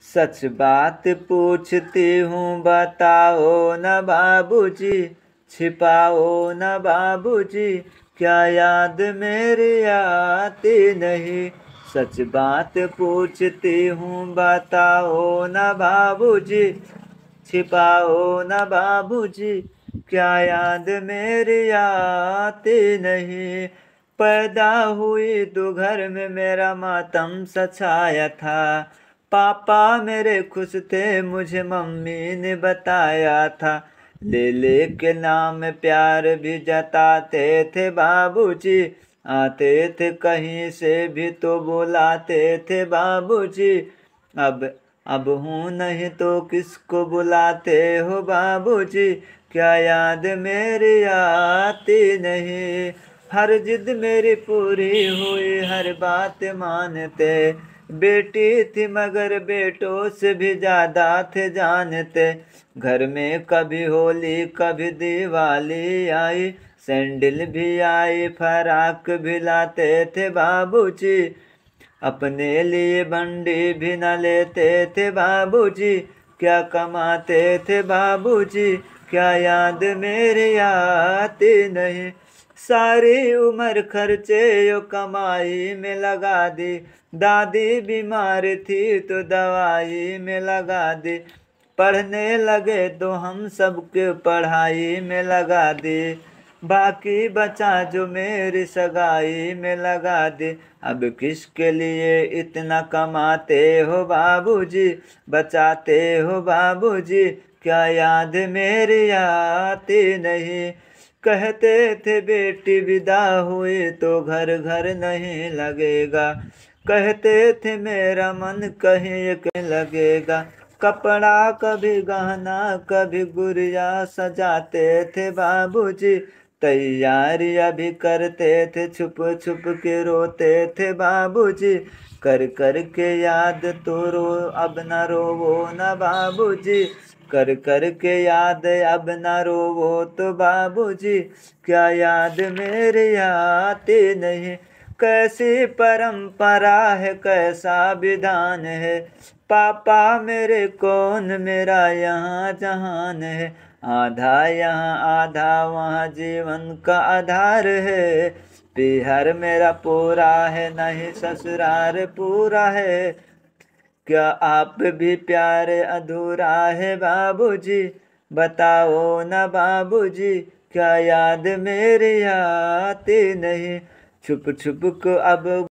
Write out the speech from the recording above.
सच बात पूछती हूँ बताओ न बाबूजी, छिपाओ न बाबूजी, क्या याद मेरी आती नहीं। सच बात पूछती हूँ बताओ न बाबूजी, छिपाओ न बाबूजी, क्या याद मेरी आती नहीं। पैदा हुई तो घर में मेरा मातम सा छाया था। पापा मेरे खुश थे मुझे मम्मी ने बताया था। ले के नाम प्यार भी जताते थे बाबूजी, आते थे कहीं से भी तो बुलाते थे बाबूजी। अब अब हूँ नहीं तो किसको बुलाते हो बाबूजी, क्या याद मेरी आती नहीं। हर जिद मेरी पूरी हुई हर बात मानते, बेटी थी मगर बेटों से भी ज्यादा थे जानते। घर में कभी होली कभी दिवाली आई, सैंडल भी आई फराक भी लाते थे बाबूजी। अपने लिए बंडी भी न लेते थे बाबूजी, क्या कमाते थे बाबूजी, क्या याद मेरी आती नहीं। सारी उम्र खर्चे यो कमाई में लगा दी, दादी बीमार थी तो दवाई में लगा दी। पढ़ने लगे तो हम सबके पढ़ाई में लगा दी, बाकी बचा जो मेरी सगाई में लगा दे। अब किसके लिए इतना कमाते हो बाबूजी, बचाते हो बाबूजी, क्या याद मेरी आती नहीं। कहते थे बेटी विदा हुई तो घर घर नहीं लगेगा, कहते थे मेरा मन कहीं लगेगा। कपड़ा कभी गहना कभी गुड़िया सजाते थे बाबूजी, तैयारियां भी करते थे छुप छुप के रोते थे बाबूजी। कर कर के याद तो रो अब न रोवो न बाबूजी, कर कर के याद अब न रोवो तो बाबूजी, क्या याद मेरी आती नहीं। कैसी परंपरा है कैसा विधान है, पापा मेरे कौन मेरा यहाँ जहान है। आधा यहाँ आधा वहाँ जीवन का आधार है, बिहार मेरा पूरा है नहीं ससुराल पूरा है। क्या आप भी प्यार अधूरा है बाबूजी, बताओ न बाबूजी, क्या याद मेरी आती नहीं। छुप छुप को अब